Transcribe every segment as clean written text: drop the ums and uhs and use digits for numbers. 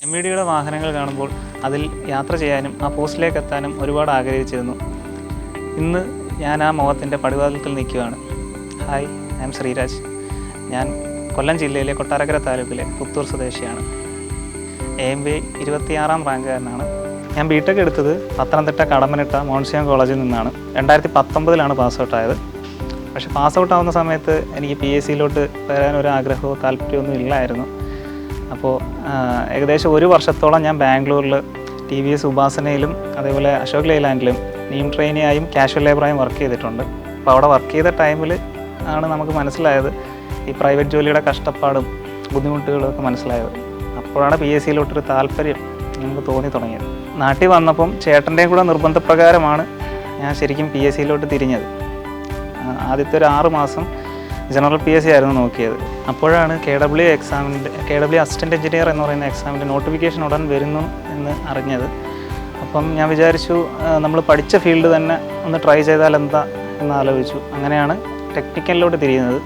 MVDയുടെ വാഹനങ്ങൾ കാണുമ്പോൾ അതിൽ യാത്ര ചെയ്യാനും ആ പോസ്റ്റിലേക്ക് എത്താനും ഒരുപാട് ആഗ്രഹിച്ചിരുന്നു. ഇന്ന് ഞാൻ ആ മോഹത്തിൻ്റെ പടിവാതിൽക്കൽ നിൽക്കുകയാണ്. Hi, I M Sreeraj. ഞാൻ കൊല്ലം ജില്ലയിലെ കൊട്ടാരക്കര താലൂക്കിലെ പുത്തൂർ സ്വദേശിയാണ്. AMVI 26ാം റാങ്കുകാരനാണ്. ഞാൻ ബിടെക് എടുത്തത് പത്തനംതിട്ട കടമ്പനിട്ട മോൺസിയം കോളേജിൽ നിന്നാണ്. 2019 പാസ് ഔട്ടായത്. പക്ഷേ പാസ് ഔട്ട് ആവുന്ന സമയത്ത് എനിക്ക് PSCയിലോട്ട് വരാനൊരു ആഗ്രഹമോ താല്പര്യമൊന്നും ഇല്ലായിരുന്നു. അപ്പോൾ ഏകദേശം 1 വർഷത്തോളം ഞാൻ ബാംഗ്ലൂരിൽ TVS ഉപാസനയിലും അതേപോലെ അശോക് ലൈലാൻഡിലും നീം ട്രെയിനിയായും കാഷ്വൽ ലേബറായും വർക്ക് ചെയ്തിട്ടുണ്ട്. അപ്പോൾ അവിടെ വർക്ക് ചെയ്ത ടൈമിൽ ആണ് നമുക്ക് മനസ്സിലായത് ഈ പ്രൈവറ്റ് ജോലിയുടെ കഷ്ടപ്പാടും ബുദ്ധിമുട്ടുകളും ഒക്കെ മനസ്സിലായത്. അപ്പോഴാണ് PSCയിലോട്ടൊരു താല്പര്യം നമുക്ക് തോന്നി തുടങ്ങിയത്. നാട്ടിൽ വന്നപ്പം ചേട്ടൻ്റെയും കൂടെ നിർബന്ധപ്രകാരമാണ് ഞാൻ ശരിക്കും PSCയിലോട്ട് തിരിഞ്ഞത്. ആദ്യത്തെ ഒരു 6 മാസം ജനറൽ PSC ആയിരുന്നു നോക്കിയത്. അപ്പോഴാണ് KW അസിസ്റ്റൻ്റ് എഞ്ചിനീയർ എന്ന് പറയുന്ന എക്സാമിൻ്റെ നോട്ടിഫിക്കേഷൻ ഉടൻ വരുന്നു എന്ന് അറിഞ്ഞത്. അപ്പം ഞാൻ വിചാരിച്ചു നമ്മൾ പഠിച്ച ഫീൽഡ് തന്നെ ഒന്ന് ട്രൈ ചെയ്താൽ എന്താ എന്ന് ആലോചിച്ചു. അങ്ങനെയാണ് ടെക്നിക്കലിലോട്ട് തിരിയുന്നത്.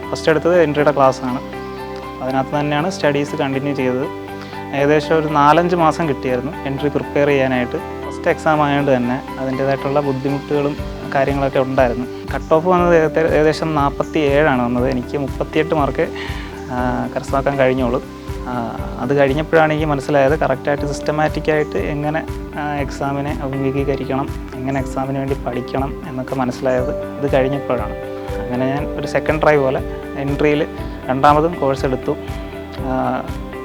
ഫസ്റ്റ് എടുത്തത് എൻട്രിയുടെ ക്ലാസ്സാണ്. അതിനകത്ത് തന്നെയാണ് സ്റ്റഡീസ് കണ്ടിന്യൂ ചെയ്തത്. ഏകദേശം ഒരു 4-5 മാസം കിട്ടിയായിരുന്നു എൻട്രി പ്രിപ്പയർ ചെയ്യാനായിട്ട്. ഫസ്റ്റ് എക്സാം ആയതുകൊണ്ട് തന്നെ അതിൻ്റേതായിട്ടുള്ള ബുദ്ധിമുട്ടുകളും കാര്യങ്ങളൊക്കെ ഉണ്ടായിരുന്നു. കട്ട് ഓഫ് വന്നത് ഏകദേശം 47 വന്നത്. എനിക്ക് 38 മാർക്ക് കരസ്ഥമാക്കാൻ കഴിഞ്ഞോളൂ. അത് കഴിഞ്ഞപ്പോഴാണ് എനിക്ക് മനസ്സിലായത് കറക്റ്റായിട്ട് സിസ്റ്റമാറ്റിക്കായിട്ട് എങ്ങനെ എക്സാമിനെ അഭിമുഖീകരിക്കണം, എങ്ങനെ എക്സാമിന് വേണ്ടി പഠിക്കണം എന്നൊക്കെ മനസ്സിലായത് ഇത് കഴിഞ്ഞപ്പോഴാണ്. അങ്ങനെ ഞാൻ ഒരു സെക്കൻഡ് ട്രൈ പോലെ എൻട്രിയിൽ 2ാമതും കോഴ്സ് എടുത്തു.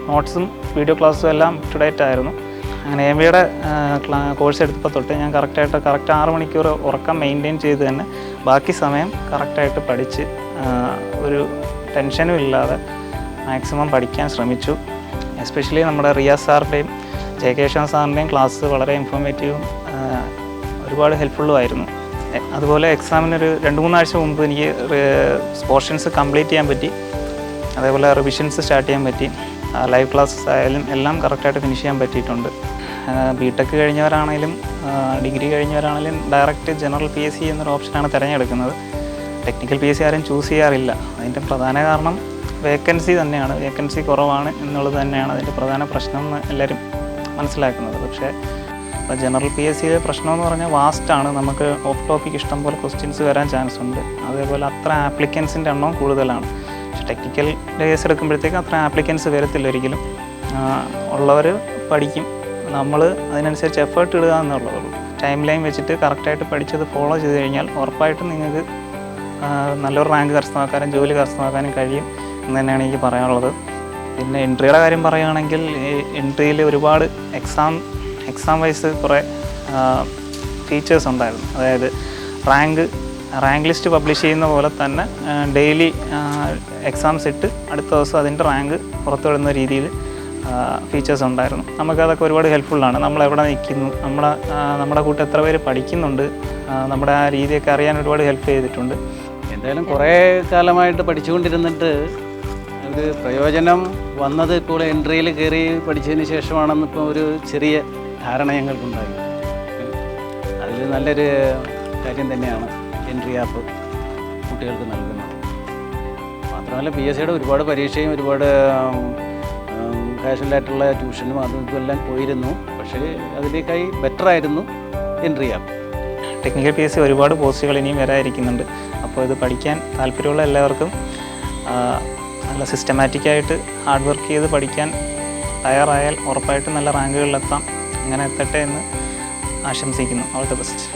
നോട്ട്സും വീഡിയോ ക്ലാസ്സും എല്ലാം അപ് ടു ഡേറ്റ് ആയിരുന്നു. അങ്ങനെ AMVയുടെ കോഴ്സ് എടുത്തപ്പോൾ തൊട്ട് ഞാൻ കറക്റ്റ് 6 മണിക്കൂർ ഉറക്കം മെയിൻറ്റെയിൻ ചെയ്ത് തന്നെ ബാക്കി സമയം കറക്റ്റായിട്ട് പഠിച്ച് ഒരു ടെൻഷനും ഇല്ലാതെ മാക്സിമം പഠിക്കാൻ ശ്രമിച്ചു. എസ്പെഷ്യലി നമ്മുടെ റിയാസ് സാറിൻ്റെയും ജയകേശവൻ സാറിൻ്റെയും ക്ലാസ് വളരെ ഇൻഫോർമേറ്റീവും ഒരുപാട് ഹെൽപ്ഫുള്ളും ആയിരുന്നു. അതുപോലെ എക്സാമിനൊരു 2-3 ആഴ്ച മുമ്പ് എനിക്ക് പോർഷൻസ് കംപ്ലീറ്റ് ചെയ്യാൻ പറ്റി. അതേപോലെ റിവിഷൻസ് സ്റ്റാർട്ട് ചെയ്യാൻ പറ്റി. ലൈവ് ക്ലാസ്സസ് ആയാലും എല്ലാം കറക്റ്റായിട്ട് ഫിനിഷ് ചെയ്യാൻ പറ്റിയിട്ടുണ്ട്. ബിടെക് കഴിഞ്ഞവരാണെങ്കിലും ഡിഗ്രി കഴിഞ്ഞവരാണെങ്കിലും ഡയറക്റ്റ് ജനറൽ PSC എന്നൊരു ഓപ്ഷനാണ് തിരഞ്ഞെടുക്കുന്നത്. ടെക്നിക്കൽ PSC ആരും ചൂസ് ചെയ്യാറില്ല. അതിൻ്റെ പ്രധാന കാരണം വേക്കൻസി തന്നെയാണ്. വേക്കൻസി കുറവാണ് എന്നുള്ളത് തന്നെയാണ് അതിൻ്റെ പ്രധാന പ്രശ്നം എന്ന് എല്ലാവരും മനസ്സിലാക്കുന്നത്. പക്ഷേ ഇപ്പോൾ ജനറൽ PSCയിലെ പ്രശ്നമെന്ന് പറഞ്ഞാൽ വാസ്റ്റാണ്. നമുക്ക് ഓഫ് ടോപ്പിക് ഇഷ്ടം പോലെ ക്വസ്റ്റ്യൻസ് വരാൻ ചാൻസ് ഉണ്ട്. അതേപോലെ അത്ര ആപ്ലിക്കൻസിൻ്റെ എണ്ണവും കൂടുതലാണ്. പക്ഷേ ടെക്നിക്കൽ കേസ് എടുക്കുമ്പോഴത്തേക്ക് അത്ര ആപ്ലിക്കൻസ് വരത്തില്ല ഒരിക്കലും. ഉള്ളവർ പഠിക്കും. നമ്മൾ അതിനനുസരിച്ച് എഫേർട്ട് ഇടുക എന്നുള്ളൂ. ടൈം ലൈൻ വെച്ചിട്ട് കറക്റ്റായിട്ട് പഠിച്ചത് ഫോളോ ചെയ്ത് കഴിഞ്ഞാൽ ഉറപ്പായിട്ടും നിങ്ങൾക്ക് നല്ലൊരു റാങ്ക് കരസ്ഥമാക്കാനും ജോലി കരസ്ഥമാക്കാനും കഴിയും എന്ന് തന്നെയാണ് എനിക്ക് പറയാനുള്ളത്. പിന്നെ എൻട്രിയുടെ കാര്യം പറയുകയാണെങ്കിൽ എൻട്രിയിൽ ഒരുപാട് എക്സാം വൈസ് കുറേ ഫീച്ചേഴ്സ് ഉണ്ടായിരുന്നു. അതായത് റാങ്ക് ലിസ്റ്റ് പബ്ലിഷ് ചെയ്യുന്ന പോലെ തന്നെ ഡെയിലി എക്സാംസ് ഇട്ട് അടുത്ത ദിവസം അതിൻ്റെ റാങ്ക് പുറത്തുവിടുന്ന രീതിയിൽ ഫീച്ചേഴ്സ് ഉണ്ടായിരുന്നു. നമുക്കതൊക്കെ ഒരുപാട് ഹെൽപ്ഫുള്ളാണ്. നമ്മളെവിടെ നിൽക്കുന്നു, നമ്മുടെ കൂട്ട് എത്ര പേര് പഠിക്കുന്നുണ്ട്, നമ്മുടെ ആ രീതിയൊക്കെ അറിയാൻ ഒരുപാട് ഹെൽപ്പ് ചെയ്തിട്ടുണ്ട്. എന്തായാലും കുറേ കാലമായിട്ട് പഠിച്ചുകൊണ്ടിരുന്നിട്ട് ഒരു പ്രയോജനം വന്നത് ഇപ്പോൾ എൻട്രിയിൽ കയറി പഠിച്ചതിന് ശേഷമാണെന്നിപ്പോൾ ഒരു ചെറിയ ധാരണ ഞങ്ങൾക്കുണ്ടായി. അതിൽ നല്ലൊരു കാര്യം തന്നെയാണ് എൻട്രി ആപ്പ് കുട്ടികൾക്ക് നൽകുന്നത്. മാത്രമല്ല PSCയുടെ ഒരുപാട് പരീക്ഷയും ഒരുപാട് കാഷ്വലായിട്ടുള്ള ട്യൂഷനും അതും ഇതുമെല്ലാം പോയിരുന്നു. പക്ഷേ അതിലേക്കായി ബെറ്ററായിരുന്നു എൻട്രി ആപ്പ്. ടെക്നിക്കൽ PSC ഒരുപാട് പോസ്റ്റുകൾ ഇനിയും വരാതിരിക്കുന്നുണ്ട്. അപ്പോൾ ഇത് പഠിക്കാൻ താല്പര്യമുള്ള എല്ലാവർക്കും നല്ല സിസ്റ്റമാറ്റിക്കായിട്ട് ഹാർഡ് വർക്ക് ചെയ്ത് പഠിക്കാൻ തയ്യാറായാൽ ഉറപ്പായിട്ടും നല്ല റാങ്കുകളിലെത്താം. അങ്ങനെ എത്തട്ടെ എന്ന് ആശംസിക്കുന്നു. All the best.